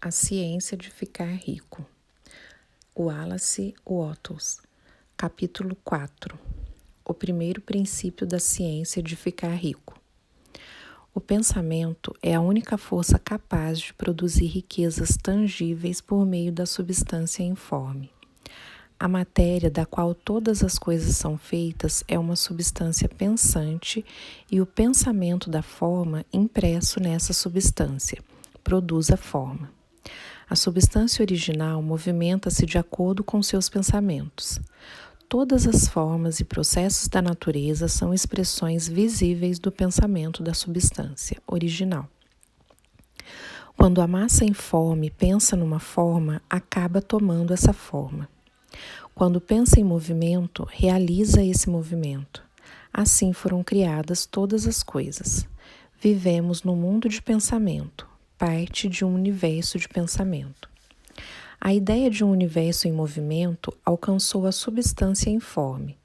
A Ciência de Ficar Rico. Wallace Wattles. Capítulo 4. O primeiro princípio da ciência de ficar rico. O pensamento é a única força capaz de produzir riquezas tangíveis por meio da substância informe. A matéria da qual todas as coisas são feitas é uma substância pensante e o pensamento da forma impresso nessa substância produz a forma. A substância original movimenta-se de acordo com seus pensamentos. Todas as formas e processos da natureza são expressões visíveis do pensamento da substância original. Quando a massa informe pensa numa forma, acaba tomando essa forma. Quando pensa em movimento, realiza esse movimento. Assim foram criadas todas as coisas. Vivemos no mundo de pensamento, parte de um universo de pensamento. A ideia de um universo em movimento alcançou a substância informe.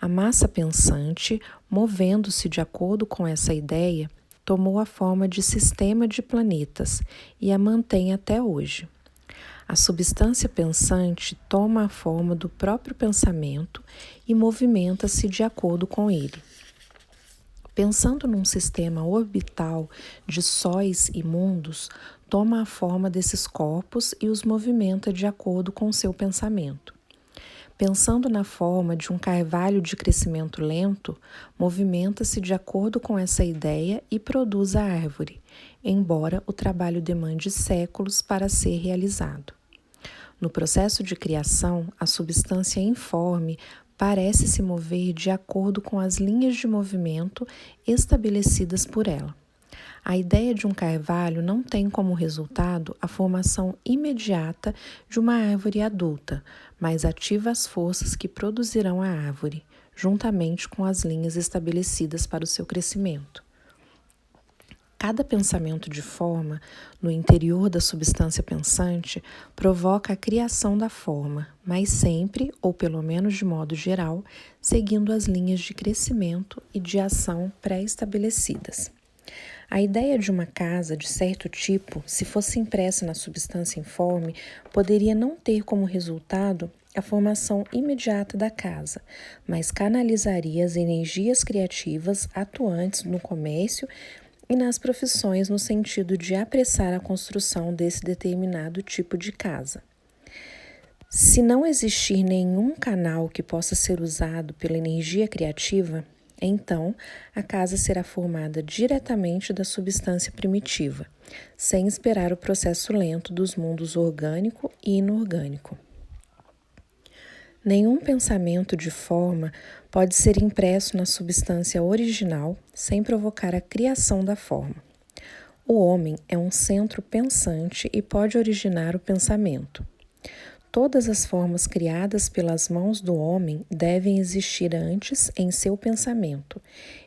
A massa pensante, movendo-se de acordo com essa ideia, tomou a forma de sistema de planetas e a mantém até hoje. A substância pensante toma a forma do próprio pensamento e movimenta-se de acordo com ele. Pensando num sistema orbital de sóis e mundos, toma a forma desses corpos e os movimenta de acordo com seu pensamento. Pensando na forma de um carvalho de crescimento lento, movimenta-se de acordo com essa ideia e produz a árvore, embora o trabalho demande séculos para ser realizado. No processo de criação, a substância informe parece se mover de acordo com as linhas de movimento estabelecidas por ela. A ideia de um carvalho não tem como resultado a formação imediata de uma árvore adulta, mas ativa as forças que produzirão a árvore, juntamente com as linhas estabelecidas para o seu crescimento. Cada pensamento de forma, no interior da substância pensante, provoca a criação da forma, mas sempre, ou pelo menos de modo geral, seguindo as linhas de crescimento e de ação pré-estabelecidas. A ideia de uma casa de certo tipo, se fosse impressa na substância informe, poderia não ter como resultado a formação imediata da casa, mas canalizaria as energias criativas atuantes no comércio e nas profissões no sentido de apressar a construção desse determinado tipo de casa. Se não existir nenhum canal que possa ser usado pela energia criativa, então a casa será formada diretamente da substância primitiva, sem esperar o processo lento dos mundos orgânico e inorgânico. Nenhum pensamento de forma pode ser impresso na substância original sem provocar a criação da forma. O homem é um centro pensante e pode originar o pensamento. Todas as formas criadas pelas mãos do homem devem existir antes em seu pensamento.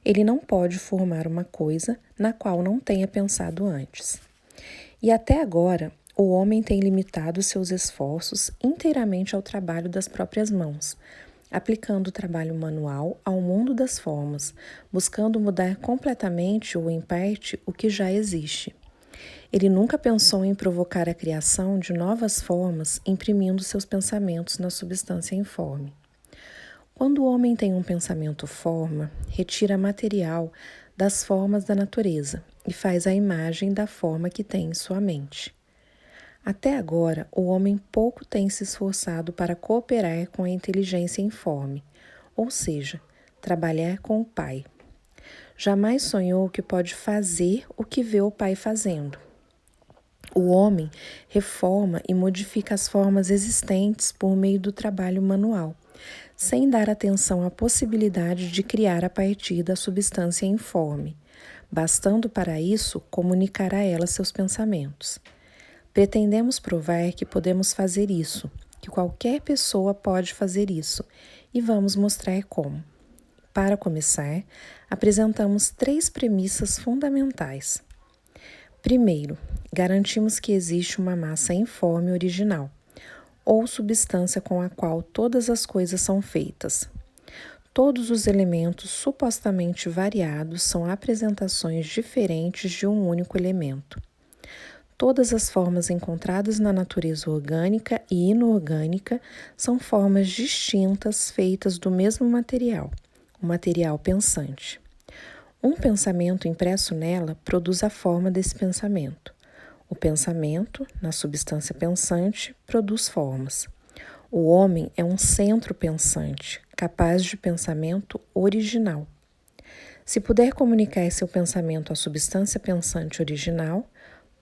Ele não pode formar uma coisa na qual não tenha pensado antes. E até agora, o homem tem limitado seus esforços inteiramente ao trabalho das próprias mãos, aplicando o trabalho manual ao mundo das formas, buscando mudar completamente ou em parte o que já existe. Ele nunca pensou em provocar a criação de novas formas, imprimindo seus pensamentos na substância informe. Quando o homem tem um pensamento forma, retira material das formas da natureza e faz a imagem da forma que tem em sua mente. Até agora, o homem pouco tem se esforçado para cooperar com a inteligência informe, ou seja, trabalhar com o pai. Jamais sonhou que pode fazer o que vê o pai fazendo. O homem reforma e modifica as formas existentes por meio do trabalho manual, sem dar atenção à possibilidade de criar a partir da substância informe, bastando para isso comunicar a ela seus pensamentos. Pretendemos provar que podemos fazer isso, que qualquer pessoa pode fazer isso, e vamos mostrar como. Para começar, apresentamos 3 premissas fundamentais. Primeiro, garantimos que existe uma massa informe original, ou substância com a qual todas as coisas são feitas. Todos os elementos supostamente variados são apresentações diferentes de um único elemento. Todas as formas encontradas na natureza orgânica e inorgânica são formas distintas feitas do mesmo material, o material pensante. Um pensamento impresso nela produz a forma desse pensamento. O pensamento, na substância pensante, produz formas. O homem é um centro pensante, capaz de pensamento original. Se puder comunicar seu pensamento à substância pensante original,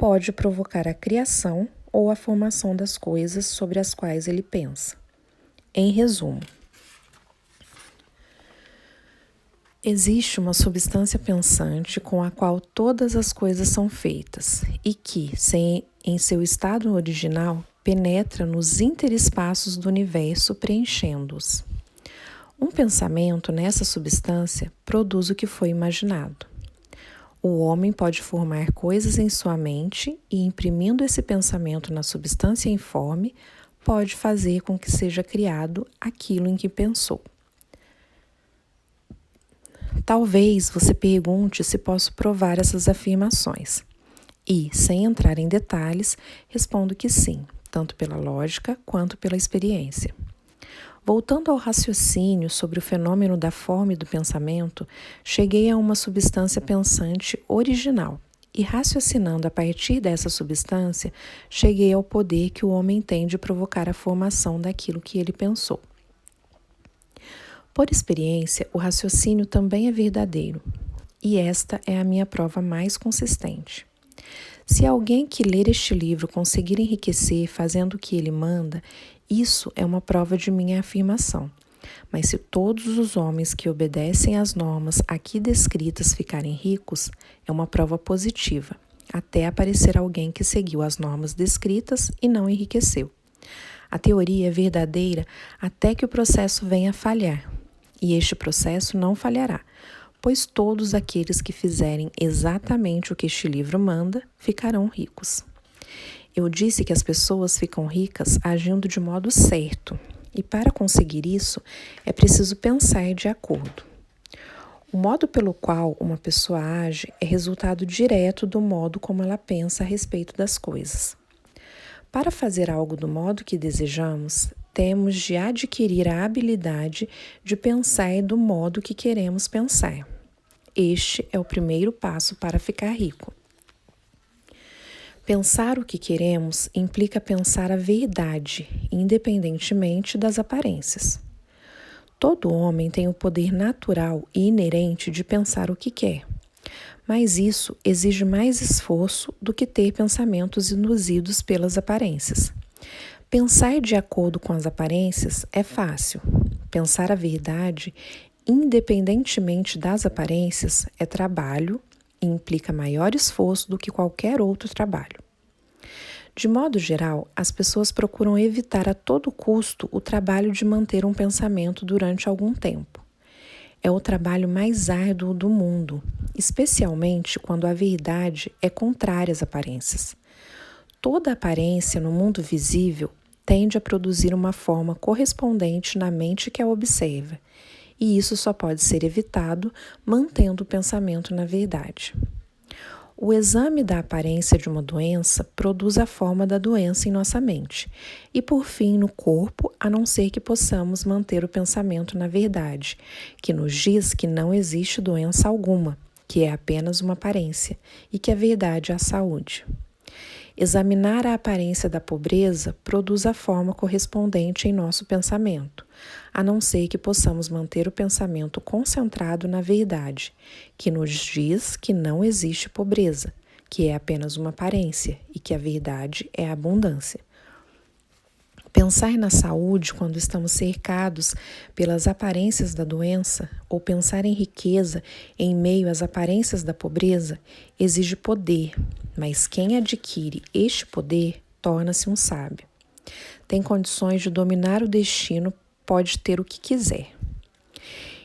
pode provocar a criação ou a formação das coisas sobre as quais ele pensa. Em resumo, existe uma substância pensante com a qual todas as coisas são feitas e que, em seu estado original, penetra nos interespaços do universo, preenchendo-os. Um pensamento nessa substância produz o que foi imaginado. O homem pode formar coisas em sua mente e, imprimindo esse pensamento na substância informe, pode fazer com que seja criado aquilo em que pensou. Talvez você pergunte se posso provar essas afirmações. E, sem entrar em detalhes, respondo que sim, tanto pela lógica quanto pela experiência. Voltando ao raciocínio sobre o fenômeno da forma e do pensamento, cheguei a uma substância pensante original e, raciocinando a partir dessa substância, cheguei ao poder que o homem tem de provocar a formação daquilo que ele pensou. Por experiência, o raciocínio também é verdadeiro, e esta é a minha prova mais consistente. Se alguém que ler este livro conseguir enriquecer fazendo o que ele manda, isso é uma prova de minha afirmação. Mas se todos os homens que obedecem às normas aqui descritas ficarem ricos, é uma prova positiva, até aparecer alguém que seguiu as normas descritas e não enriqueceu. A teoria é verdadeira até que o processo venha a falhar, e este processo não falhará, pois todos aqueles que fizerem exatamente o que este livro manda ficarão ricos. Eu disse que as pessoas ficam ricas agindo de modo certo, e para conseguir isso é preciso pensar de acordo. O modo pelo qual uma pessoa age é resultado direto do modo como ela pensa a respeito das coisas. Para fazer algo do modo que desejamos, temos de adquirir a habilidade de pensar do modo que queremos pensar. Este é o primeiro passo para ficar rico. Pensar o que queremos implica pensar a verdade, independentemente das aparências. Todo homem tem o poder natural e inerente de pensar o que quer, mas isso exige mais esforço do que ter pensamentos induzidos pelas aparências. Pensar de acordo com as aparências é fácil. Pensar a verdade, independentemente das aparências, é trabalho e implica maior esforço do que qualquer outro trabalho. De modo geral, as pessoas procuram evitar a todo custo o trabalho de manter um pensamento durante algum tempo. É o trabalho mais árduo do mundo, especialmente quando a verdade é contrária às aparências. Toda aparência no mundo visível tende a produzir uma forma correspondente na mente que a observa, e isso só pode ser evitado mantendo o pensamento na verdade. O exame da aparência de uma doença produz a forma da doença em nossa mente e, por fim, no corpo, a não ser que possamos manter o pensamento na verdade, que nos diz que não existe doença alguma, que é apenas uma aparência e que a verdade é a saúde. Examinar a aparência da pobreza produz a forma correspondente em nosso pensamento, a não ser que possamos manter o pensamento concentrado na verdade, que nos diz que não existe pobreza, que é apenas uma aparência e que a verdade é a abundância. Pensar na saúde quando estamos cercados pelas aparências da doença ou pensar em riqueza em meio às aparências da pobreza exige poder, mas quem adquire este poder torna-se um sábio. Tem condições de dominar o destino, pode ter o que quiser.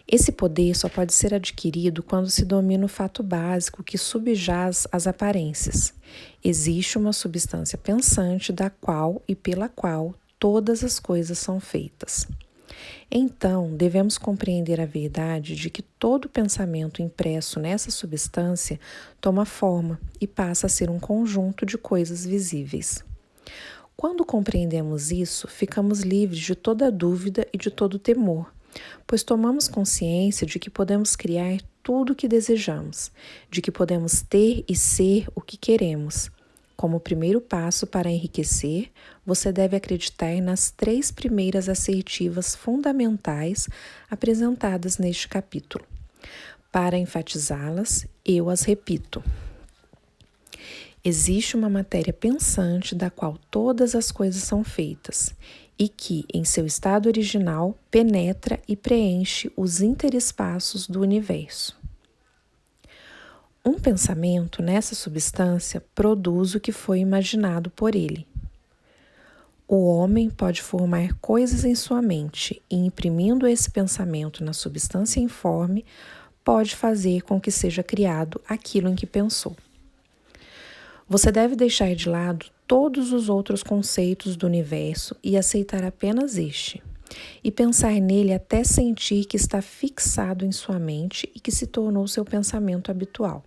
Esse poder só pode ser adquirido quando se domina o fato básico que subjaz às aparências. Existe uma substância pensante da qual e pela qual todas as coisas são feitas. Então, devemos compreender a verdade de que todo pensamento impresso nessa substância toma forma e passa a ser um conjunto de coisas visíveis. Quando compreendemos isso, ficamos livres de toda dúvida e de todo temor, pois tomamos consciência de que podemos criar tudo o que desejamos, de que podemos ter e ser o que queremos. Como primeiro passo para enriquecer, você deve acreditar nas 3 primeiras assertivas fundamentais apresentadas neste capítulo. Para enfatizá-las, eu as repito. Existe uma matéria pensante da qual todas as coisas são feitas e que, em seu estado original, penetra e preenche os interespaços do universo. Um pensamento nessa substância produz o que foi imaginado por ele. O homem pode formar coisas em sua mente e, imprimindo esse pensamento na substância informe, pode fazer com que seja criado aquilo em que pensou. Você deve deixar de lado todos os outros conceitos do universo e aceitar apenas este, e pensar nele até sentir que está fixado em sua mente e que se tornou seu pensamento habitual.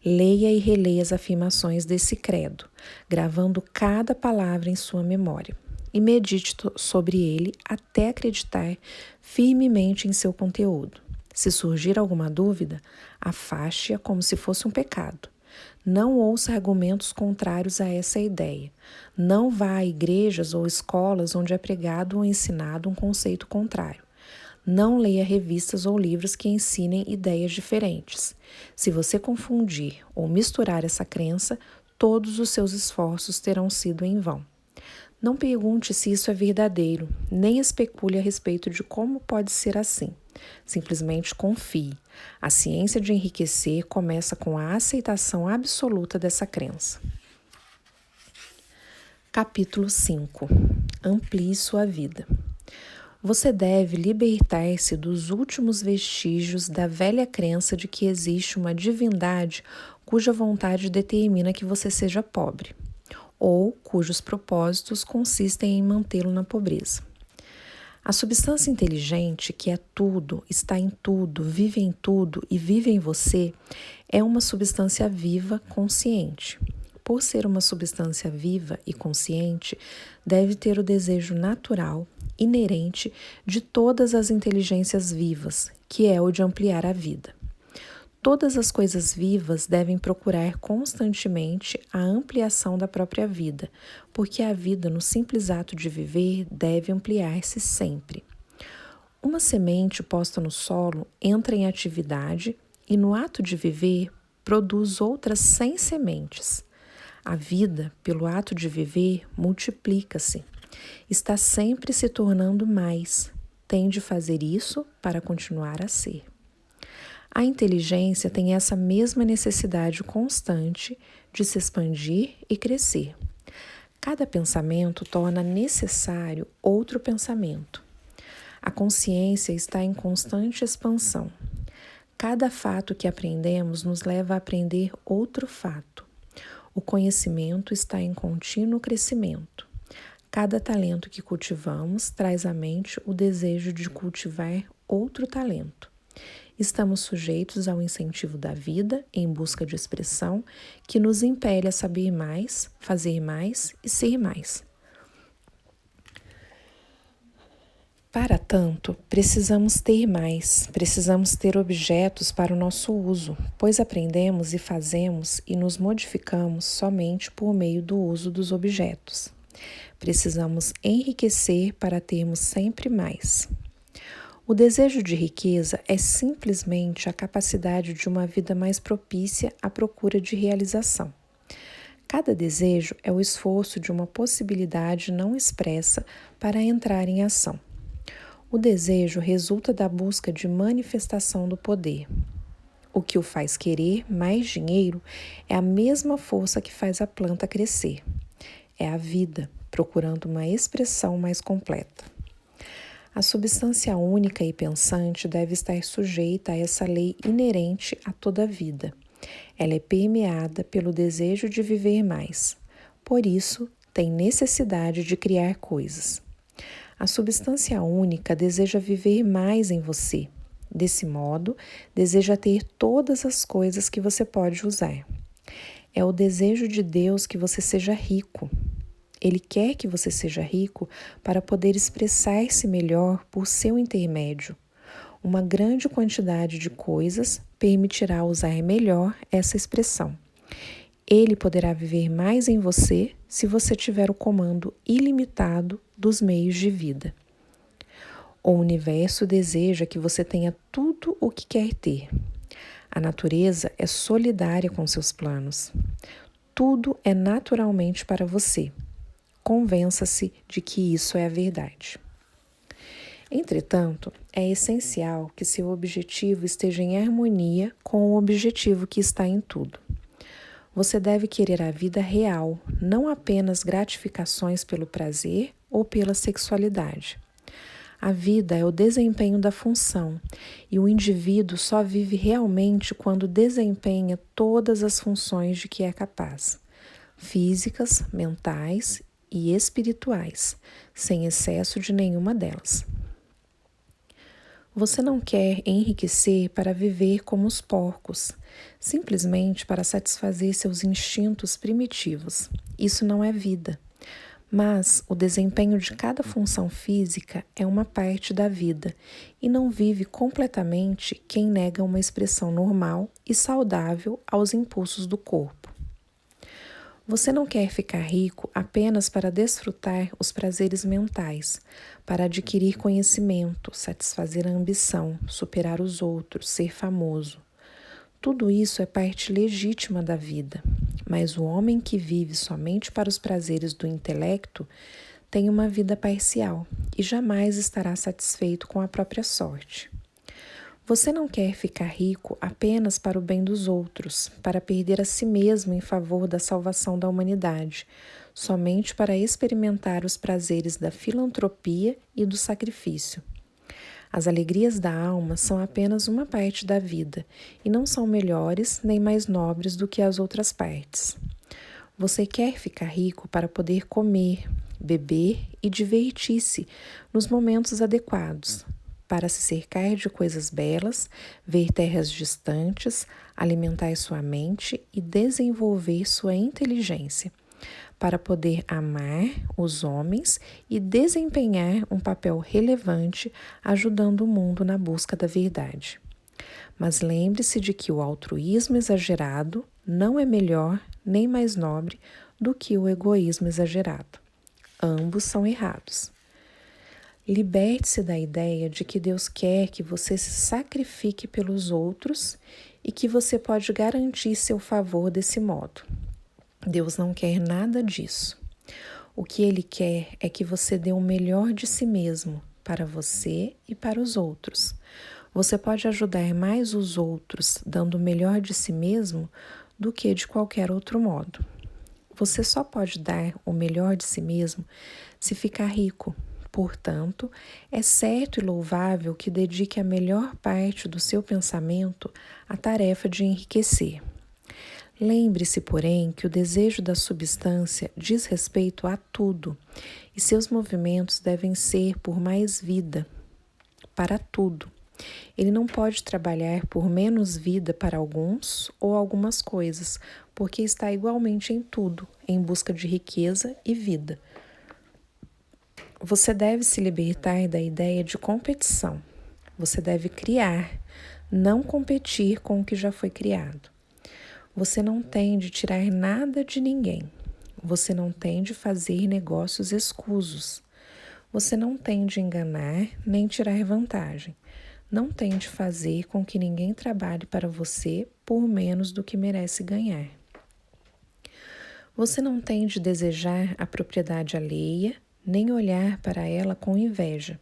Leia e releia as afirmações desse credo, gravando cada palavra em sua memória, e medite sobre ele até acreditar firmemente em seu conteúdo. Se surgir alguma dúvida, afaste-a como se fosse um pecado. Não ouça argumentos contrários a essa ideia. Não vá a igrejas ou escolas onde é pregado ou ensinado um conceito contrário. Não leia revistas ou livros que ensinem ideias diferentes. Se você confundir ou misturar essa crença, todos os seus esforços terão sido em vão. Não pergunte se isso é verdadeiro, nem especule a respeito de como pode ser assim. Simplesmente confie. A ciência de enriquecer começa com a aceitação absoluta dessa crença. Capítulo 5. Amplie sua vida. Você deve libertar-se dos últimos vestígios da velha crença de que existe uma divindade cuja vontade determina que você seja pobre, ou cujos propósitos consistem em mantê-lo na pobreza. A substância inteligente, que é tudo, está em tudo, vive em tudo e vive em você, é uma substância viva, consciente. Por ser uma substância viva e consciente, deve ter o desejo natural, inerente de todas as inteligências vivas, que é o de ampliar a vida. Todas as coisas vivas devem procurar constantemente a ampliação da própria vida, porque a vida, no simples ato de viver, deve ampliar-se sempre. Uma semente posta no solo entra em atividade e, no ato de viver, produz outras 100 sementes. A vida, pelo ato de viver, multiplica-se. Está sempre se tornando mais. Tem de fazer isso para continuar a ser. A inteligência tem essa mesma necessidade constante de se expandir e crescer. Cada pensamento torna necessário outro pensamento. A consciência está em constante expansão. Cada fato que aprendemos nos leva a aprender outro fato. O conhecimento está em contínuo crescimento. Cada talento que cultivamos traz à mente o desejo de cultivar outro talento. Estamos sujeitos ao incentivo da vida em busca de expressão que nos impele a saber mais, fazer mais e ser mais. Para tanto, precisamos ter mais, precisamos ter objetos para o nosso uso, pois aprendemos e fazemos e nos modificamos somente por meio do uso dos objetos. Precisamos enriquecer para termos sempre mais. O desejo de riqueza é simplesmente a capacidade de uma vida mais propícia à procura de realização. Cada desejo é o esforço de uma possibilidade não expressa para entrar em ação. O desejo resulta da busca de manifestação do poder. O que o faz querer mais dinheiro é a mesma força que faz a planta crescer. É a vida, procurando uma expressão mais completa. A substância única e pensante deve estar sujeita a essa lei inerente a toda a vida. Ela é permeada pelo desejo de viver mais. Por isso, tem necessidade de criar coisas. A substância única deseja viver mais em você. Desse modo, deseja ter todas as coisas que você pode usar. É o desejo de Deus que você seja rico. Ele quer que você seja rico para poder expressar-se melhor por seu intermédio. Uma grande quantidade de coisas permitirá usar melhor essa expressão. Ele poderá viver mais em você se você tiver o comando ilimitado dos meios de vida. O universo deseja que você tenha tudo o que quer ter. A natureza é solidária com seus planos. Tudo é naturalmente para você. Convença-se de que isso é a verdade. Entretanto, é essencial que seu objetivo esteja em harmonia com o objetivo que está em tudo. Você deve querer a vida real, não apenas gratificações pelo prazer ou pela sexualidade. A vida é o desempenho da função, e o indivíduo só vive realmente quando desempenha todas as funções de que é capaz, físicas, mentais e espirituais, sem excesso de nenhuma delas. Você não quer enriquecer para viver como os porcos, simplesmente para satisfazer seus instintos primitivos. Isso não é vida. Mas o desempenho de cada função física é uma parte da vida e não vive completamente quem nega uma expressão normal e saudável aos impulsos do corpo. Você não quer ficar rico apenas para desfrutar os prazeres mentais, para adquirir conhecimento, satisfazer a ambição, superar os outros, ser famoso. Tudo isso é parte legítima da vida, mas o homem que vive somente para os prazeres do intelecto tem uma vida parcial e jamais estará satisfeito com a própria sorte. Você não quer ficar rico apenas para o bem dos outros, para perder a si mesmo em favor da salvação da humanidade, somente para experimentar os prazeres da filantropia e do sacrifício. As alegrias da alma são apenas uma parte da vida e não são melhores nem mais nobres do que as outras partes. Você quer ficar rico para poder comer, beber e divertir-se nos momentos adequados, para se cercar de coisas belas, ver terras distantes, alimentar sua mente e desenvolver sua inteligência, para poder amar os homens e desempenhar um papel relevante ajudando o mundo na busca da verdade. Mas lembre-se de que o altruísmo exagerado não é melhor nem mais nobre do que o egoísmo exagerado. Ambos são errados. Liberte-se da ideia de que Deus quer que você se sacrifique pelos outros e que você pode garantir seu favor desse modo. Deus não quer nada disso. O que Ele quer é que você dê o melhor de si mesmo para você e para os outros. Você pode ajudar mais os outros dando o melhor de si mesmo do que de qualquer outro modo. Você só pode dar o melhor de si mesmo se ficar rico. Portanto, é certo e louvável que dedique a melhor parte do seu pensamento à tarefa de enriquecer. Lembre-se, porém, que o desejo da substância diz respeito a tudo, e seus movimentos devem ser por mais vida, para tudo. Ele não pode trabalhar por menos vida para alguns ou algumas coisas, porque está igualmente em tudo, em busca de riqueza e vida. Você deve se libertar da ideia de competição. Você deve criar, não competir com o que já foi criado. Você não tem de tirar nada de ninguém. Você não tem de fazer negócios escusos. Você não tem de enganar nem tirar vantagem. Não tem de fazer com que ninguém trabalhe para você por menos do que merece ganhar. Você não tem de desejar a propriedade alheia, nem olhar para ela com inveja.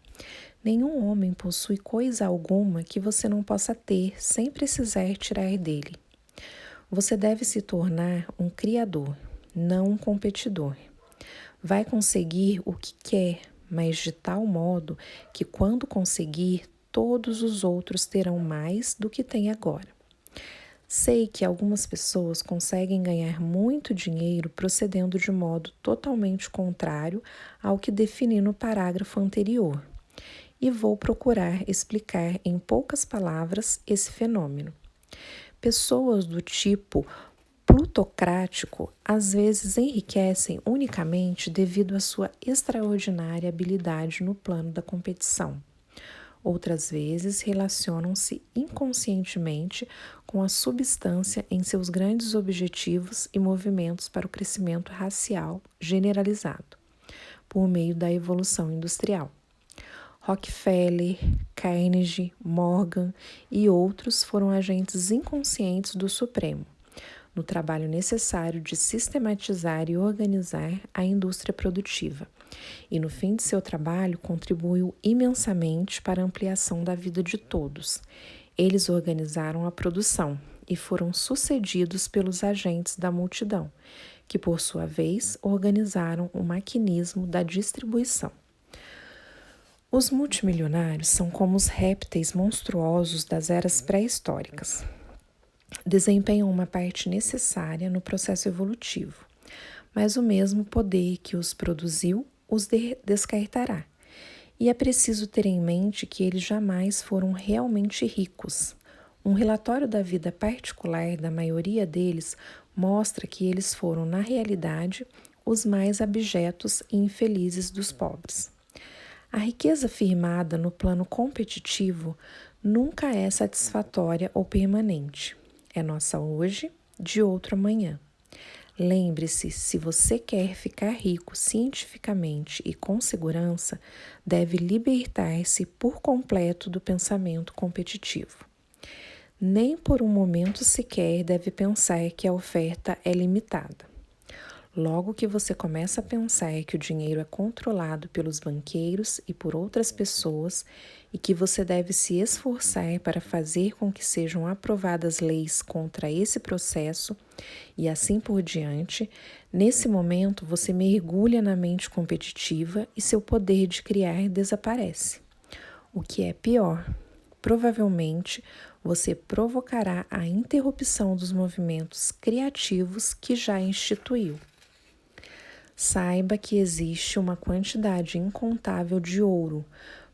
Nenhum homem possui coisa alguma que você não possa ter sem precisar tirar dele. Você deve se tornar um criador, não um competidor. Vai conseguir o que quer, mas de tal modo que quando conseguir, todos os outros terão mais do que tem agora. Sei que algumas pessoas conseguem ganhar muito dinheiro procedendo de modo totalmente contrário ao que defini no parágrafo anterior, e vou procurar explicar em poucas palavras esse fenômeno. Pessoas do tipo plutocrático às vezes enriquecem unicamente devido à sua extraordinária habilidade no plano da competição. Outras vezes relacionam-se inconscientemente com a substância em seus grandes objetivos e movimentos para o crescimento racial generalizado, por meio da evolução industrial. Rockefeller, Carnegie, Morgan e outros foram agentes inconscientes do Supremo, no trabalho necessário de sistematizar e organizar a indústria produtiva, e no fim de seu trabalho contribuiu imensamente para a ampliação da vida de todos. Eles organizaram a produção e foram sucedidos pelos agentes da multidão, que por sua vez organizaram o maquinismo da distribuição. Os multimilionários são como os répteis monstruosos das eras pré-históricas. Desempenham uma parte necessária no processo evolutivo, mas o mesmo poder que os produziu os descartará. E é preciso ter em mente que eles jamais foram realmente ricos. Um relatório da vida particular da maioria deles mostra que eles foram, na realidade, os mais abjetos e infelizes dos pobres. A riqueza firmada no plano competitivo nunca é satisfatória ou permanente. É nossa hoje, de outro amanhã. Lembre-se, se você quer ficar rico cientificamente e com segurança, deve libertar-se por completo do pensamento competitivo. Nem por um momento sequer deve pensar que a oferta é limitada. Logo que você começa a pensar que o dinheiro é controlado pelos banqueiros e por outras pessoas e que você deve se esforçar para fazer com que sejam aprovadas leis contra esse processo e assim por diante, nesse momento você mergulha na mente competitiva e seu poder de criar desaparece. O que é pior, provavelmente você provocará a interrupção dos movimentos criativos que já instituiu. Saiba que existe uma quantidade incontável de ouro,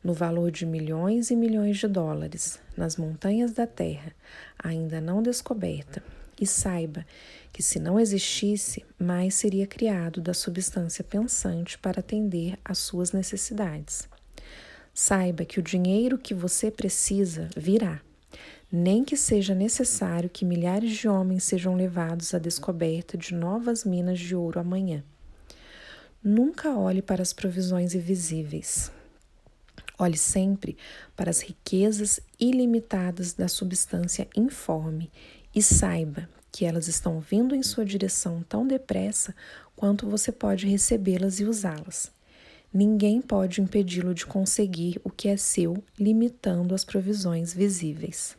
no valor de milhões e milhões de dólares, nas montanhas da Terra, ainda não descoberta, e saiba que se não existisse, mais seria criado da substância pensante para atender às suas necessidades. Saiba que o dinheiro que você precisa virá, nem que seja necessário que milhares de homens sejam levados à descoberta de novas minas de ouro amanhã. Nunca olhe para as provisões invisíveis. Olhe sempre para as riquezas ilimitadas da substância informe e saiba que elas estão vindo em sua direção tão depressa quanto você pode recebê-las e usá-las. Ninguém pode impedi-lo de conseguir o que é seu, limitando as provisões visíveis.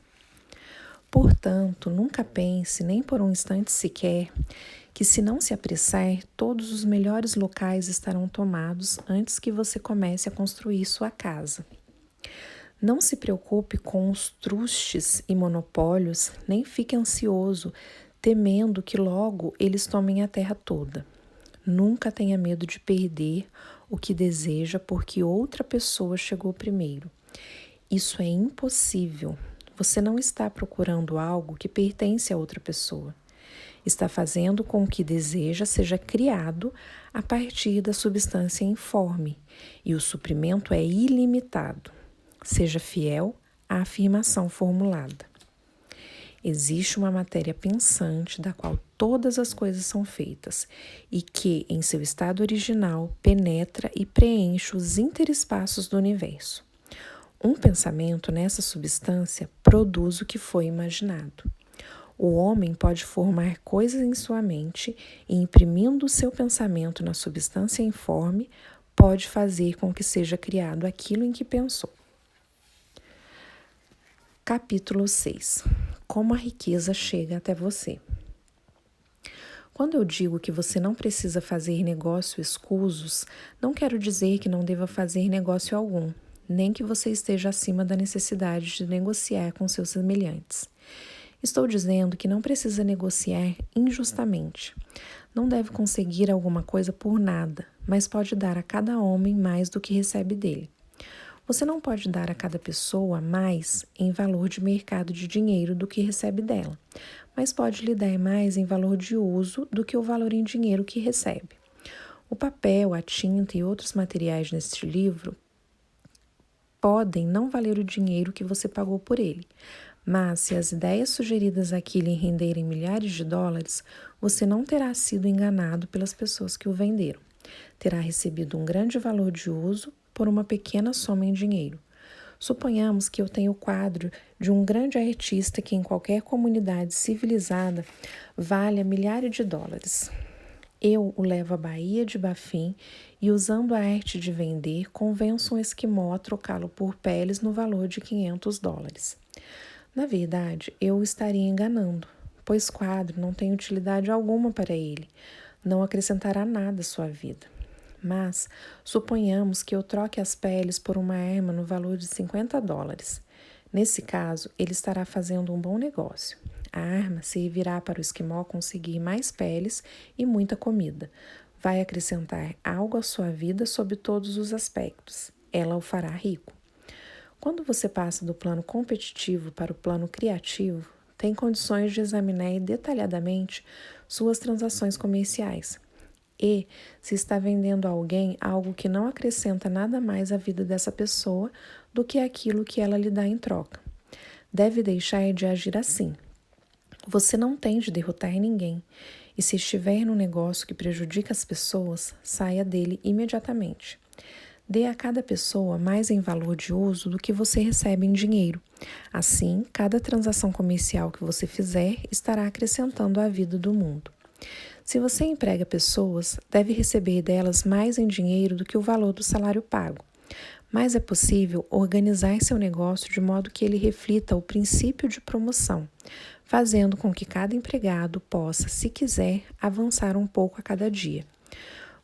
Portanto, nunca pense, nem por um instante sequer, que se não se apressar, todos os melhores locais estarão tomados antes que você comece a construir sua casa. Não se preocupe com os trustes e monopólios, nem fique ansioso, temendo que logo eles tomem a terra toda. Nunca tenha medo de perder o que deseja porque outra pessoa chegou primeiro. Isso é impossível. Você não está procurando algo que pertence a outra pessoa. Está fazendo com que o que deseja seja criado a partir da substância informe, e o suprimento é ilimitado. Seja fiel à afirmação formulada. Existe uma matéria pensante da qual todas as coisas são feitas e que, em seu estado original, penetra e preenche os interespaços do universo. Um pensamento nessa substância produz o que foi imaginado. O homem pode formar coisas em sua mente e, imprimindo o seu pensamento na substância informe, pode fazer com que seja criado aquilo em que pensou. Capítulo 6. Como a riqueza chega até você. Quando eu digo que você não precisa fazer negócio escusos, não quero dizer que não deva fazer negócio algum, nem que você esteja acima da necessidade de negociar com seus semelhantes. Estou dizendo que não precisa negociar injustamente. Não deve conseguir alguma coisa por nada, mas pode dar a cada homem mais do que recebe dele. Você não pode dar a cada pessoa mais em valor de mercado de dinheiro do que recebe dela, mas pode lhe dar mais em valor de uso do que o valor em dinheiro que recebe. O papel, a tinta e outros materiais neste livro podem não valer o dinheiro que você pagou por ele, mas se as ideias sugeridas aqui lhe renderem milhares de dólares, você não terá sido enganado pelas pessoas que o venderam. Terá recebido um grande valor de uso por uma pequena soma em dinheiro. Suponhamos que eu tenho o quadro de um grande artista que em qualquer comunidade civilizada valha milhares de dólares. Eu o levo à Baía de Baffin e, usando a arte de vender, convenço um esquimó a trocá-lo por peles no valor de 500 dólares. Na verdade, eu o estaria enganando, pois quadro não tem utilidade alguma para ele, não acrescentará nada à sua vida. Mas suponhamos que eu troque as peles por uma arma no valor de 50 dólares. Nesse caso, ele estará fazendo um bom negócio. A arma servirá para o esquimó conseguir mais peles e muita comida. Vai acrescentar algo à sua vida sob todos os aspectos. Ela o fará rico. Quando você passa do plano competitivo para o plano criativo, tem condições de examinar detalhadamente suas transações comerciais. E se está vendendo a alguém algo que não acrescenta nada mais à vida dessa pessoa do que aquilo que ela lhe dá em troca. Deve deixar de agir assim. Você não tem de derrotar ninguém, e se estiver num negócio que prejudica as pessoas, saia dele imediatamente. Dê a cada pessoa mais em valor de uso do que você recebe em dinheiro. Assim, cada transação comercial que você fizer estará acrescentando à vida do mundo. Se você emprega pessoas, deve receber delas mais em dinheiro do que o valor do salário pago. Mas é possível organizar seu negócio de modo que ele reflita o princípio de promoção, fazendo com que cada empregado possa, se quiser, avançar um pouco a cada dia.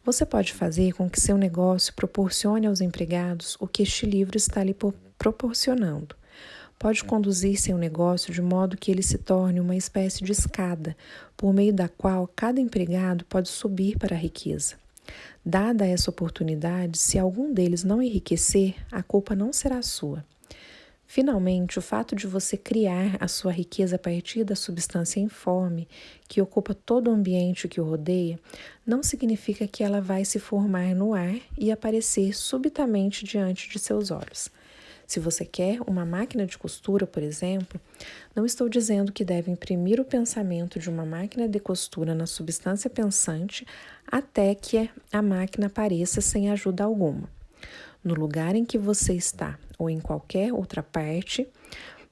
Você pode fazer com que seu negócio proporcione aos empregados o que este livro está lhe proporcionando. Pode conduzir seu negócio de modo que ele se torne uma espécie de escada, por meio da qual cada empregado pode subir para a riqueza. Dada essa oportunidade, se algum deles não enriquecer, a culpa não será sua. Finalmente, o fato de você criar a sua riqueza a partir da substância informe, que ocupa todo o ambiente que o rodeia, não significa que ela vai se formar no ar e aparecer subitamente diante de seus olhos. Se você quer uma máquina de costura, por exemplo, não estou dizendo que deve imprimir o pensamento de uma máquina de costura na substância pensante até que a máquina apareça sem ajuda alguma. No lugar em que você está ou em qualquer outra parte,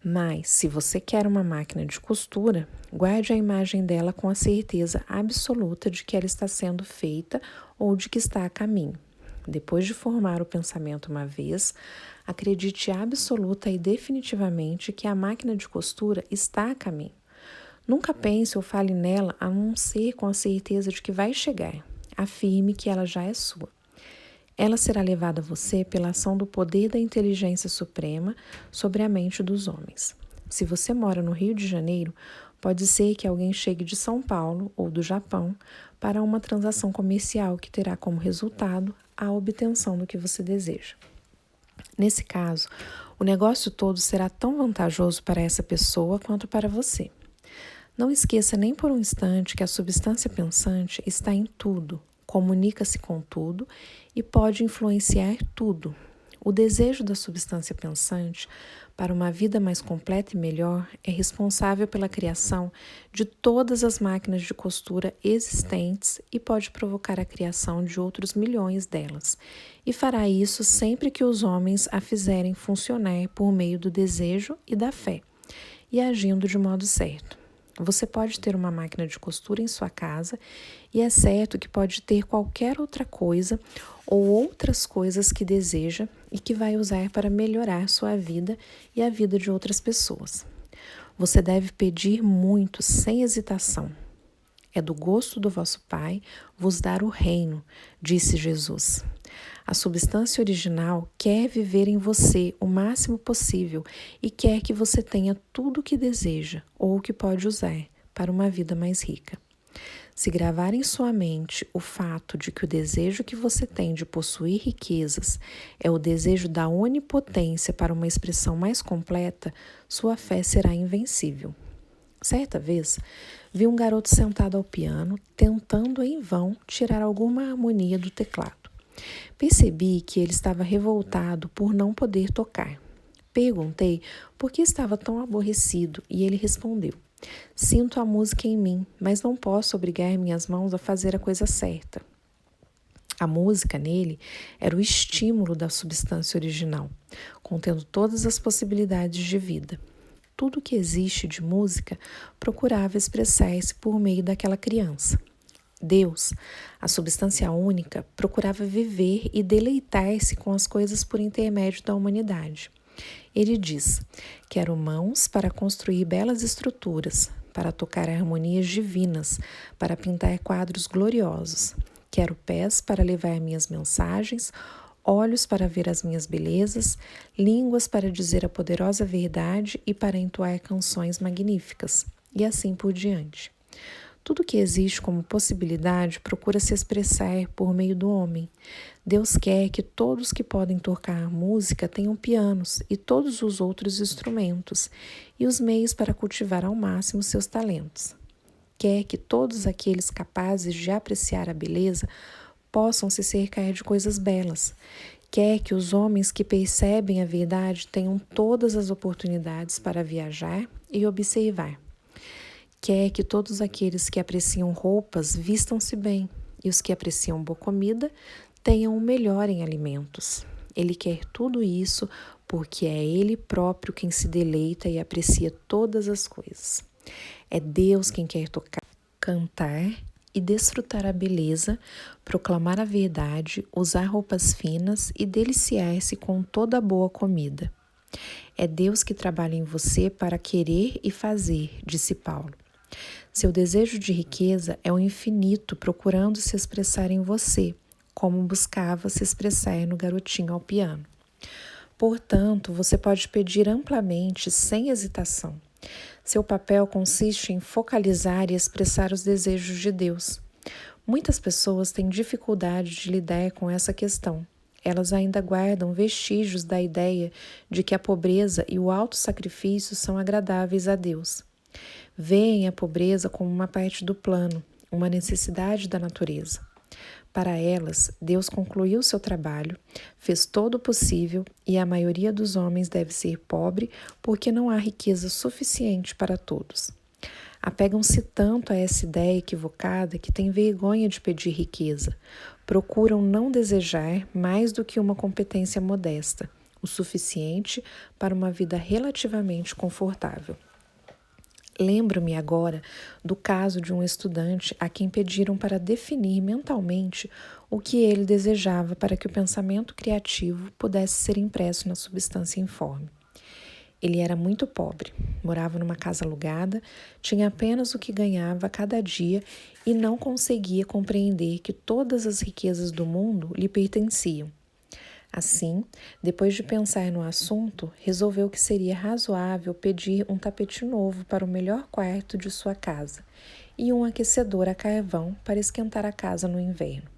mas se você quer uma máquina de costura, guarde a imagem dela com a certeza absoluta de que ela está sendo feita ou de que está a caminho. Depois de formar o pensamento uma vez, acredite absoluta e definitivamente que a máquina de costura está a caminho. Nunca pense ou fale nela a não ser com a certeza de que vai chegar. Afirme que ela já é sua. Ela será levada a você pela ação do poder da inteligência suprema sobre a mente dos homens. Se você mora no Rio de Janeiro, pode ser que alguém chegue de São Paulo ou do Japão para uma transação comercial que terá como resultado a obtenção do que você deseja. Nesse caso, o negócio todo será tão vantajoso para essa pessoa quanto para você. Não esqueça nem por um instante que a substância pensante está em tudo, comunica-se com tudo e pode influenciar tudo. O desejo da substância pensante para uma vida mais completa e melhor é responsável pela criação de todas as máquinas de costura existentes e pode provocar a criação de outros milhões delas, e fará isso sempre que os homens a fizerem funcionar por meio do desejo e da fé, e agindo de modo certo. Você pode ter uma máquina de costura em sua casa e é certo que pode ter qualquer outra coisa ou outras coisas que deseja e que vai usar para melhorar sua vida e a vida de outras pessoas. Você deve pedir muito sem hesitação. É do gosto do vosso Pai vos dar o reino, disse Jesus. A substância original quer viver em você o máximo possível e quer que você tenha tudo o que deseja ou o que pode usar para uma vida mais rica. Se gravar em sua mente o fato de que o desejo que você tem de possuir riquezas é o desejo da onipotência para uma expressão mais completa, sua fé será invencível. Certa vez, vi um garoto sentado ao piano, tentando em vão tirar alguma harmonia do teclado. Percebi que ele estava revoltado por não poder tocar. Perguntei por que estava tão aborrecido e ele respondeu: sinto a música em mim, mas não posso obrigar minhas mãos a fazer a coisa certa. A música nele era o estímulo da substância original, contendo todas as possibilidades de vida. Tudo que existe de música procurava expressar-se por meio daquela criança. Deus, a substância única, procurava viver e deleitar-se com as coisas por intermédio da humanidade. Ele diz: quero mãos para construir belas estruturas, para tocar harmonias divinas, para pintar quadros gloriosos. Quero pés para levar minhas mensagens, olhos para ver as minhas belezas, línguas para dizer a poderosa verdade e para entoar canções magníficas, e assim por diante. Tudo que existe como possibilidade procura se expressar por meio do homem. Deus quer que todos que podem tocar música tenham pianos e todos os outros instrumentos e os meios para cultivar ao máximo seus talentos. Quer que todos aqueles capazes de apreciar a beleza possam se cercar de coisas belas. Quer que os homens que percebem a verdade tenham todas as oportunidades para viajar e observar. Quer que todos aqueles que apreciam roupas vistam-se bem e os que apreciam boa comida tenham o melhor em alimentos. Ele quer tudo isso porque é Ele próprio quem se deleita e aprecia todas as coisas. É Deus quem quer tocar, cantar e desfrutar a beleza, proclamar a verdade, usar roupas finas e deliciar-se com toda a boa comida. É Deus que trabalha em você para querer e fazer, disse Paulo. Seu desejo de riqueza é o infinito procurando se expressar em você, como buscava se expressar no garotinho ao piano. Portanto, você pode pedir amplamente, sem hesitação. Seu papel consiste em focalizar e expressar os desejos de Deus. Muitas pessoas têm dificuldade de lidar com essa questão. Elas ainda guardam vestígios da ideia de que a pobreza e o autossacrifício são agradáveis a Deus. Veem a pobreza como uma parte do plano, uma necessidade da natureza. Para elas, Deus concluiu seu trabalho, fez todo o possível e a maioria dos homens deve ser pobre porque não há riqueza suficiente para todos. Apegam-se tanto a essa ideia equivocada que têm vergonha de pedir riqueza. Procuram não desejar mais do que uma competência modesta, o suficiente para uma vida relativamente confortável. Lembro-me agora do caso de um estudante a quem pediram para definir mentalmente o que ele desejava para que o pensamento criativo pudesse ser impresso na substância informe. Ele era muito pobre, morava numa casa alugada, tinha apenas o que ganhava a cada dia e não conseguia compreender que todas as riquezas do mundo lhe pertenciam. Assim, depois de pensar no assunto, resolveu que seria razoável pedir um tapete novo para o melhor quarto de sua casa e um aquecedor a carvão para esquentar a casa no inverno.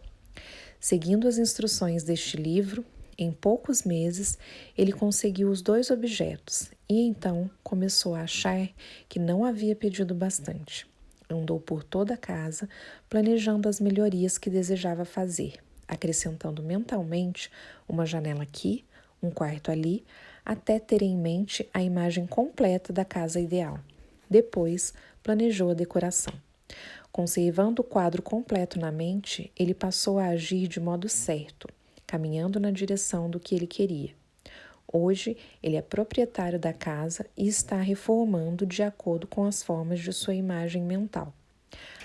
Seguindo as instruções deste livro, em poucos meses ele conseguiu os dois objetos e então começou a achar que não havia pedido bastante. Andou por toda a casa, planejando as melhorias que desejava fazer, acrescentando mentalmente uma janela aqui, um quarto ali, até ter em mente a imagem completa da casa ideal. Depois, planejou a decoração. Conservando o quadro completo na mente, ele passou a agir de modo certo, caminhando na direção do que ele queria. Hoje, ele é proprietário da casa e está reformando de acordo com as formas de sua imagem mental.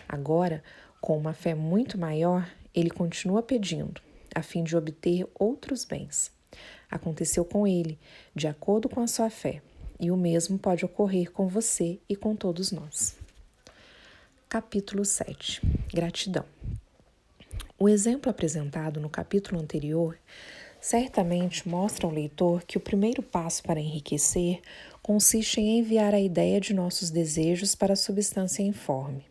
Agora, com uma fé muito maior, ele continua pedindo, a fim de obter outros bens. Aconteceu com ele, de acordo com a sua fé, e o mesmo pode ocorrer com você e com todos nós. Capítulo 7. Gratidão. O exemplo apresentado no capítulo anterior certamente mostra ao leitor que o primeiro passo para enriquecer consiste em enviar a ideia de nossos desejos para a substância informe.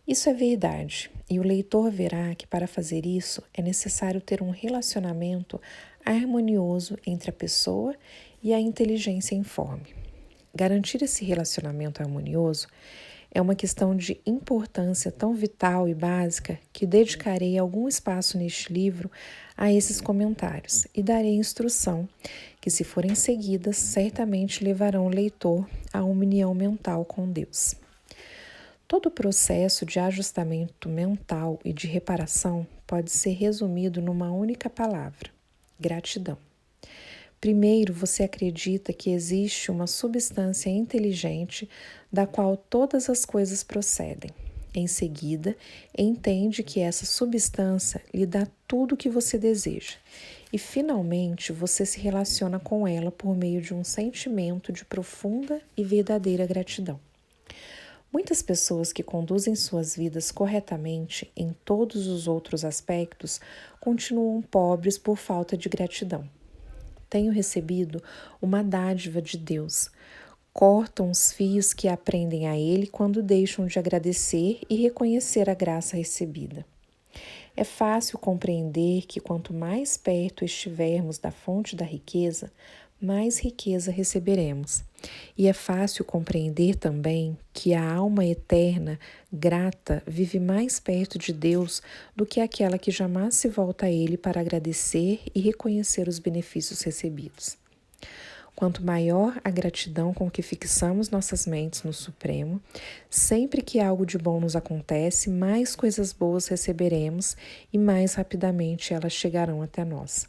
Isso é verdade, e o leitor verá que para fazer isso é necessário ter um relacionamento harmonioso entre a pessoa e a inteligência informe. Garantir esse relacionamento harmonioso é uma questão de importância tão vital e básica que dedicarei algum espaço neste livro a esses comentários e darei instrução que, se forem seguidas, certamente levarão o leitor a uma união mental com Deus. Todo o processo de ajustamento mental e de reparação pode ser resumido numa única palavra: gratidão. Primeiro, você acredita que existe uma substância inteligente da qual todas as coisas procedem. Em seguida, entende que essa substância lhe dá tudo o que você deseja. E, finalmente, você se relaciona com ela por meio de um sentimento de profunda e verdadeira gratidão. Muitas pessoas que conduzem suas vidas corretamente em todos os outros aspectos continuam pobres por falta de gratidão. Tenho recebido uma dádiva de Deus. Cortam os fios que aprendem a Ele quando deixam de agradecer e reconhecer a graça recebida. É fácil compreender que quanto mais perto estivermos da fonte da riqueza, mais riqueza receberemos. E é fácil compreender também que a alma eterna, grata, vive mais perto de Deus do que aquela que jamais se volta a Ele para agradecer e reconhecer os benefícios recebidos. Quanto maior a gratidão com que fixamos nossas mentes no Supremo, sempre que algo de bom nos acontece, mais coisas boas receberemos e mais rapidamente elas chegarão até nós.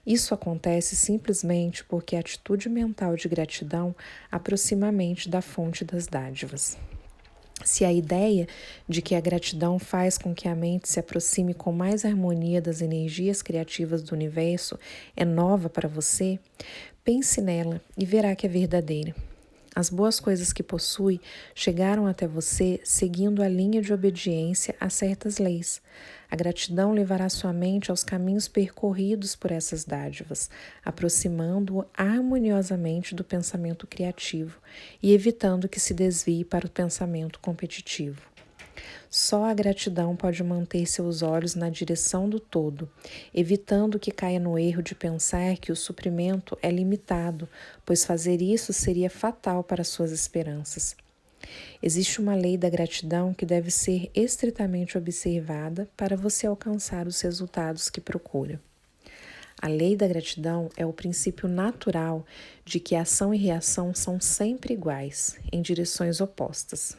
Isso acontece simplesmente porque a atitude mental de gratidão aproxima a mente da fonte das dádivas. Se a ideia de que a gratidão faz com que a mente se aproxime com mais harmonia das energias criativas do universo é nova para você, pense nela e verá que é verdadeira. As boas coisas que possui chegaram até você seguindo a linha de obediência a certas leis. A gratidão levará sua mente aos caminhos percorridos por essas dádivas, aproximando-o harmoniosamente do pensamento criativo e evitando que se desvie para o pensamento competitivo. Só a gratidão pode manter seus olhos na direção do todo, evitando que caia no erro de pensar que o suprimento é limitado, pois fazer isso seria fatal para suas esperanças. Existe uma lei da gratidão que deve ser estritamente observada para você alcançar os resultados que procura. A lei da gratidão é o princípio natural de que ação e reação são sempre iguais, em direções opostas.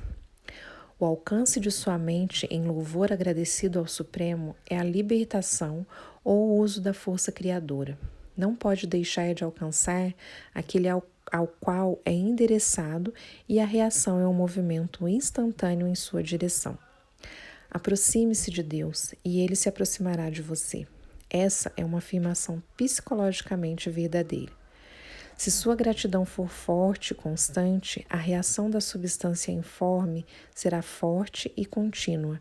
O alcance de sua mente em louvor agradecido ao Supremo é a libertação ou o uso da força criadora. Não pode deixar de alcançar aquele ao qual é endereçado e a reação é um movimento instantâneo em sua direção. Aproxime-se de Deus e Ele se aproximará de você. Essa é uma afirmação psicologicamente verdadeira. Se sua gratidão for forte e constante, a reação da substância informe será forte e contínua.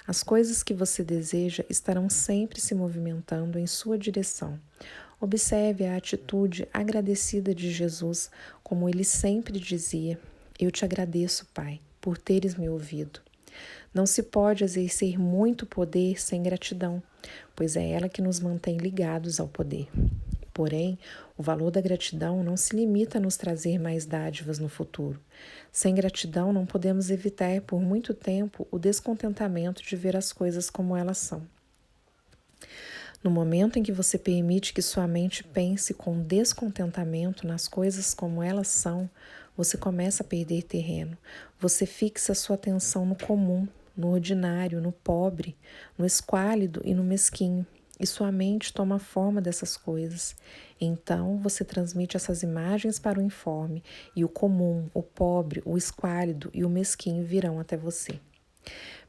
As coisas que você deseja estarão sempre se movimentando em sua direção. Observe a atitude agradecida de Jesus, como ele sempre dizia: "Eu te agradeço, Pai, por teres me ouvido." Não se pode exercer muito poder sem gratidão, pois é ela que nos mantém ligados ao poder. Porém, o valor da gratidão não se limita a nos trazer mais dádivas no futuro. Sem gratidão, não podemos evitar por muito tempo o descontentamento de ver as coisas como elas são. No momento em que você permite que sua mente pense com descontentamento nas coisas como elas são, você começa a perder terreno. Você fixa sua atenção no comum, no ordinário, no pobre, no esquálido e no mesquinho. E sua mente toma a forma dessas coisas. Então, você transmite essas imagens para o informe, e o comum, o pobre, o esquálido e o mesquinho virão até você.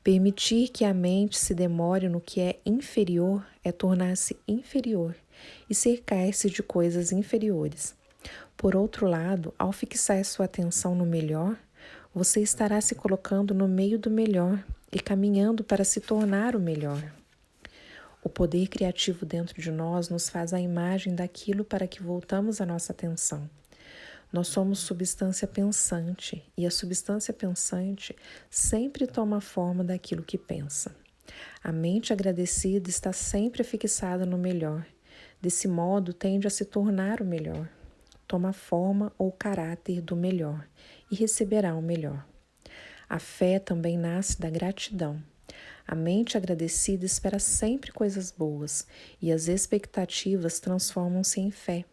Permitir que a mente se demore no que é inferior é tornar-se inferior e cercar-se de coisas inferiores. Por outro lado, ao fixar sua atenção no melhor, Você estará se colocando no meio do melhor e caminhando para se tornar o melhor. O poder criativo dentro de nós nos faz a imagem daquilo para que voltamos a nossa atenção. Nós somos substância pensante e a substância pensante sempre toma a forma daquilo que pensa. A mente agradecida está sempre fixada no melhor. Desse modo, tende a se tornar o melhor. Toma a forma ou caráter do melhor e receberá o melhor. A fé também nasce da gratidão. A mente agradecida espera sempre coisas boas e as expectativas transformam-se em fé.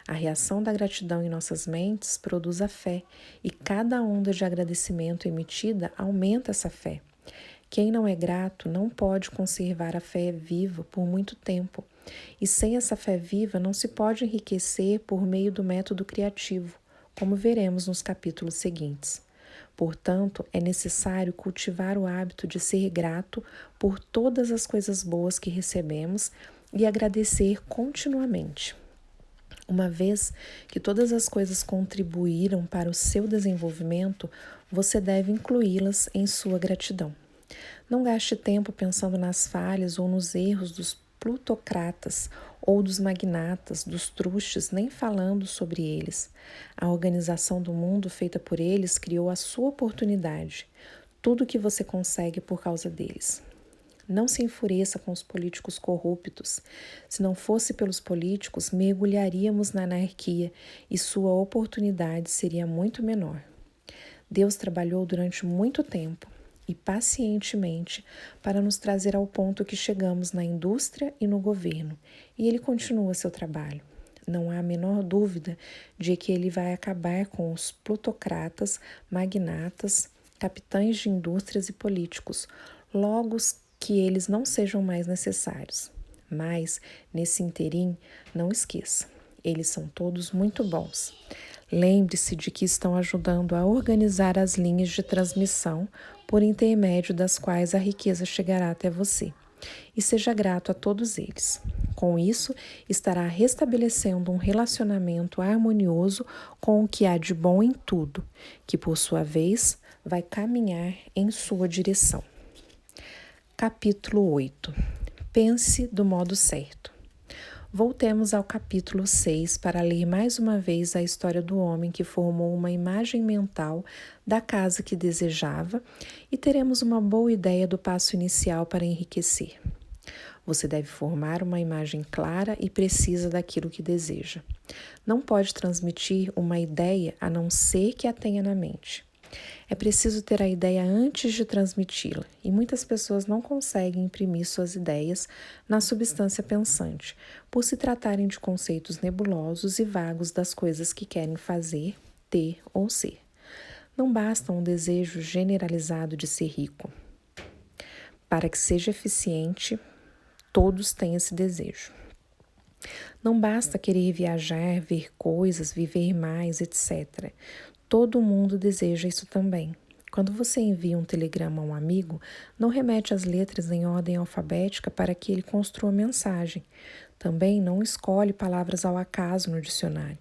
A reação da gratidão em nossas mentes produz a fé e cada onda de agradecimento emitida aumenta essa fé. Quem não é grato não pode conservar a fé viva por muito tempo, e sem essa fé viva não se pode enriquecer por meio do método criativo, como veremos nos capítulos seguintes. Portanto, é necessário cultivar o hábito de ser grato por todas as coisas boas que recebemos e agradecer continuamente. Uma vez que todas as coisas contribuíram para o seu desenvolvimento, você deve incluí-las em sua gratidão. Não gaste tempo pensando nas falhas ou nos erros dos plutocratas ou dos magnatas, dos trustes, nem falando sobre eles. A organização do mundo feita por eles criou a sua oportunidade. Tudo o que você consegue por causa deles. Não se enfureça com os políticos corruptos. Se não fosse pelos políticos, mergulharíamos na anarquia e sua oportunidade seria muito menor. Deus trabalhou durante muito tempo e pacientemente para nos trazer ao ponto que chegamos na indústria e no governo, e Ele continua seu trabalho. Não há a menor dúvida de que Ele vai acabar com os plutocratas, magnatas, capitães de indústrias e políticos, logo que eles não sejam mais necessários. Mas, nesse interim, não esqueça, eles são todos muito bons. Lembre-se de que estão ajudando a organizar as linhas de transmissão por intermédio das quais a riqueza chegará até você. E seja grato a todos eles. Com isso, estará restabelecendo um relacionamento harmonioso com o que há de bom em tudo, que por sua vez vai caminhar em sua direção. Capítulo 8. Pense do modo certo. Voltemos ao capítulo 6 para ler mais uma vez a história do homem que formou uma imagem mental da casa que desejava e teremos uma boa ideia do passo inicial para enriquecer. Você deve formar uma imagem clara e precisa daquilo que deseja. Não pode transmitir uma ideia a não ser que a tenha na mente. É preciso ter a ideia antes de transmiti-la, e muitas pessoas não conseguem imprimir suas ideias na substância pensante, por se tratarem de conceitos nebulosos e vagos das coisas que querem fazer, ter ou ser. Não basta um desejo generalizado de ser rico. Para que seja eficiente, todos têm esse desejo. Não basta querer viajar, ver coisas, viver mais, etc. Todo mundo deseja isso também. Quando você envia um telegrama a um amigo, não remete as letras em ordem alfabética para que ele construa a mensagem. Também não escolhe palavras ao acaso no dicionário.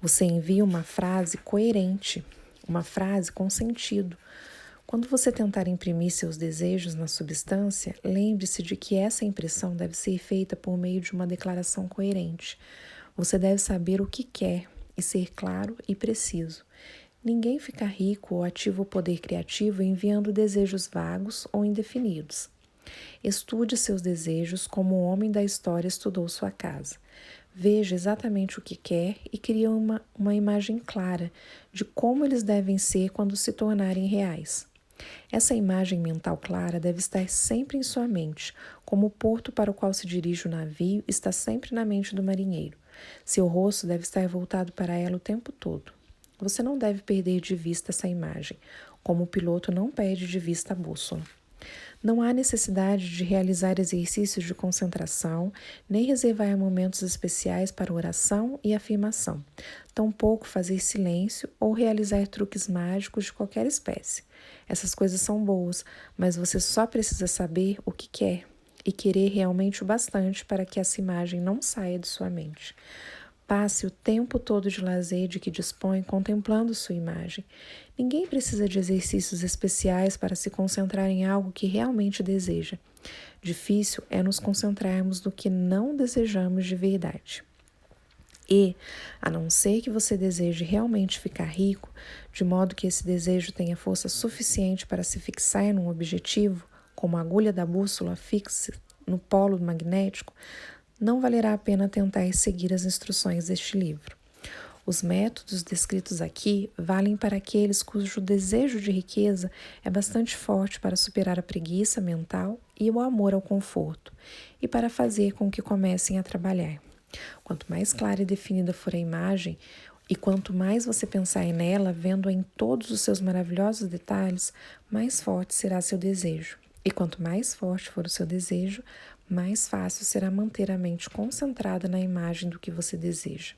Você envia uma frase coerente, uma frase com sentido. Quando você tentar imprimir seus desejos na substância, lembre-se de que essa impressão deve ser feita por meio de uma declaração coerente. Você deve saber o que quer e ser claro e preciso. Ninguém fica rico ou ativa o poder criativo enviando desejos vagos ou indefinidos. Estude seus desejos como o homem da história estudou sua casa. Veja exatamente o que quer e crie uma imagem clara de como eles devem ser quando se tornarem reais. Essa imagem mental clara deve estar sempre em sua mente, como o porto para o qual se dirige o navio está sempre na mente do marinheiro. Seu rosto deve estar voltado para ela o tempo todo. Você não deve perder de vista essa imagem, como o piloto não perde de vista a bússola. Não há necessidade de realizar exercícios de concentração, nem reservar momentos especiais para oração e afirmação, tampouco fazer silêncio ou realizar truques mágicos de qualquer espécie. Essas coisas são boas, mas você só precisa saber o que quer e querer realmente o bastante para que essa imagem não saia de sua mente. Passe o tempo todo de lazer de que dispõe contemplando sua imagem. Ninguém precisa de exercícios especiais para se concentrar em algo que realmente deseja. Difícil é nos concentrarmos no que não desejamos de verdade. E, a não ser que você deseje realmente ficar rico, de modo que esse desejo tenha força suficiente para se fixar num objetivo, como a agulha da bússola fixa no polo magnético, não valerá a pena tentar seguir as instruções deste livro. Os métodos descritos aqui valem para aqueles cujo desejo de riqueza é bastante forte para superar a preguiça mental e o amor ao conforto, e para fazer com que comecem a trabalhar. Quanto mais clara e definida for a imagem, e quanto mais você pensar nela, vendo-a em todos os seus maravilhosos detalhes, mais forte será seu desejo. E quanto mais forte for o seu desejo, mais fácil será manter a mente concentrada na imagem do que você deseja.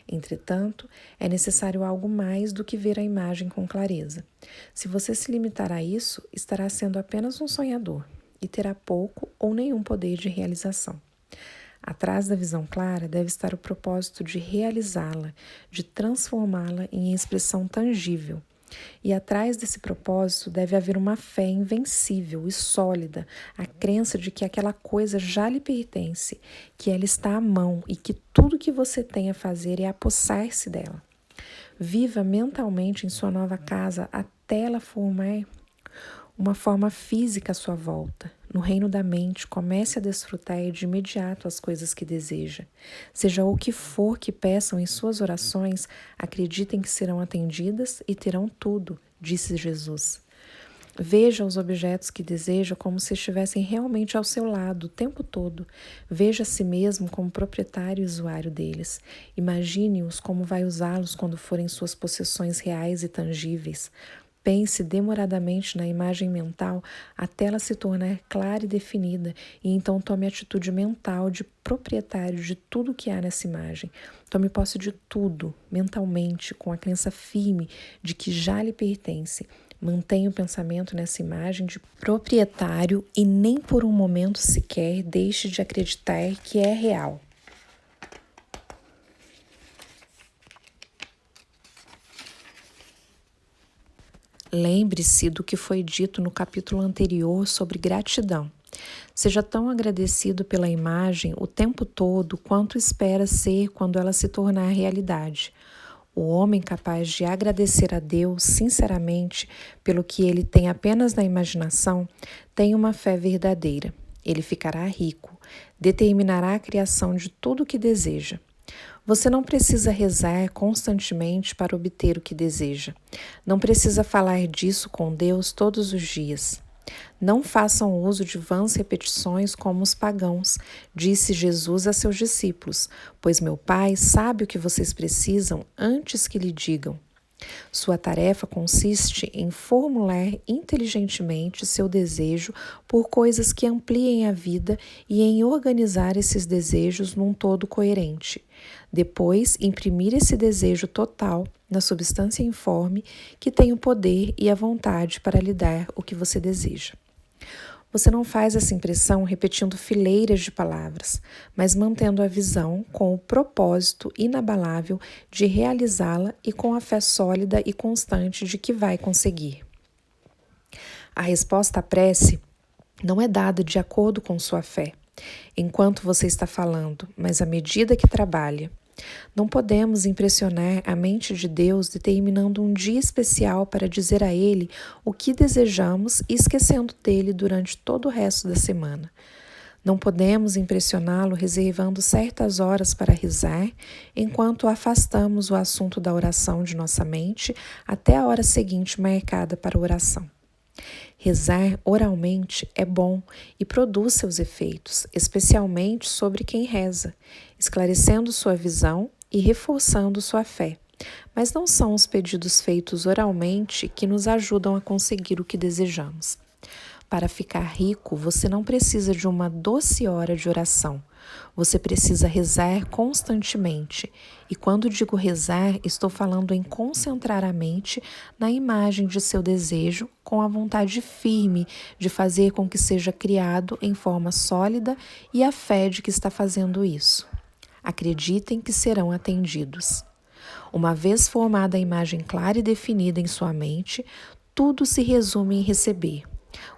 Entretanto, é necessário algo mais do que ver a imagem com clareza. Se você se limitar a isso, estará sendo apenas um sonhador e terá pouco ou nenhum poder de realização. Atrás da visão clara deve estar o propósito de realizá-la, de transformá-la em expressão tangível. E atrás desse propósito deve haver uma fé invencível e sólida, a crença de que aquela coisa já lhe pertence, que ela está à mão e que tudo que você tem a fazer é apossar-se dela. Viva mentalmente em sua nova casa até ela formar uma forma física à sua volta. No reino da mente, comece a desfrutar de imediato as coisas que deseja. Seja o que for que peçam em suas orações, acreditem que serão atendidas e terão tudo, disse Jesus. Veja os objetos que deseja como se estivessem realmente ao seu lado o tempo todo. Veja a si mesmo como proprietário e usuário deles. Imagine-os como vai usá-los quando forem suas possessões reais e tangíveis. Pense demoradamente na imagem mental até ela se tornar clara e definida, e então tome atitude mental de proprietário de tudo que há nessa imagem. Tome posse de tudo, mentalmente, com a crença firme de que já lhe pertence. Mantenha o pensamento nessa imagem de proprietário e nem por um momento sequer deixe de acreditar que é real. Lembre-se do que foi dito no capítulo anterior sobre gratidão. Seja tão agradecido pela imagem o tempo todo quanto espera ser quando ela se tornar realidade. O homem capaz de agradecer a Deus sinceramente pelo que ele tem apenas na imaginação tem uma fé verdadeira. Ele ficará rico, determinará a criação de tudo o que deseja. Você não precisa rezar constantemente para obter o que deseja. Não precisa falar disso com Deus todos os dias. Não façam uso de vãs repetições como os pagãos, disse Jesus a seus discípulos, pois meu Pai sabe o que vocês precisam antes que lhe digam. Sua tarefa consiste em formular inteligentemente seu desejo por coisas que ampliem a vida e em organizar esses desejos num todo coerente. Depois, imprimir esse desejo total na substância informe que tem o poder e a vontade para lhe dar o que você deseja. Você não faz essa impressão repetindo fileiras de palavras, mas mantendo a visão com o propósito inabalável de realizá-la e com a fé sólida e constante de que vai conseguir. A resposta à prece não é dada de acordo com sua fé, enquanto você está falando, mas à medida que trabalha. Não podemos impressionar a mente de Deus determinando um dia especial para dizer a Ele o que desejamos e esquecendo dele durante todo o resto da semana. Não podemos impressioná-lo reservando certas horas para rezar, enquanto afastamos o assunto da oração de nossa mente até a hora seguinte marcada para a oração. Rezar oralmente é bom e produz seus efeitos, especialmente sobre quem reza, esclarecendo sua visão e reforçando sua fé. Mas não são os pedidos feitos oralmente que nos ajudam a conseguir o que desejamos. Para ficar rico, você não precisa de uma doce hora de oração. Você precisa rezar constantemente. E quando digo rezar, estou falando em concentrar a mente na imagem de seu desejo com a vontade firme de fazer com que seja criado em forma sólida e a fé de que está fazendo isso. Acreditem que serão atendidos. Uma vez formada a imagem clara e definida em sua mente, tudo se resume em receber.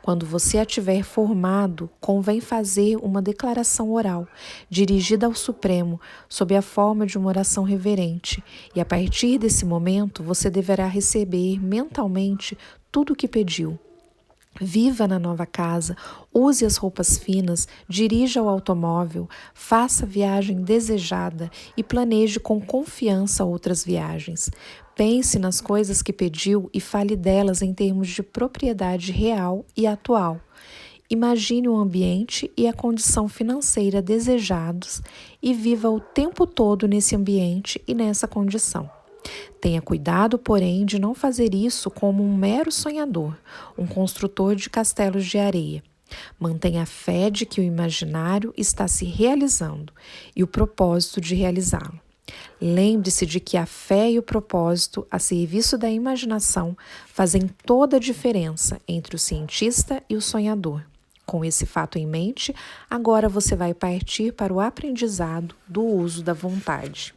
Quando você a tiver formado, convém fazer uma declaração oral, dirigida ao Supremo, sob a forma de uma oração reverente, e a partir desse momento você deverá receber mentalmente tudo o que pediu. Viva na nova casa, use as roupas finas, dirija o automóvel, faça a viagem desejada e planeje com confiança outras viagens. Pense nas coisas que pediu e fale delas em termos de propriedade real e atual. Imagine o ambiente e a condição financeira desejados e viva o tempo todo nesse ambiente e nessa condição. Tenha cuidado, porém, de não fazer isso como um mero sonhador, um construtor de castelos de areia. Mantenha a fé de que o imaginário está se realizando e o propósito de realizá-lo. Lembre-se de que a fé e o propósito a serviço da imaginação fazem toda a diferença entre o cientista e o sonhador. Com esse fato em mente, agora você vai partir para o aprendizado do uso da vontade.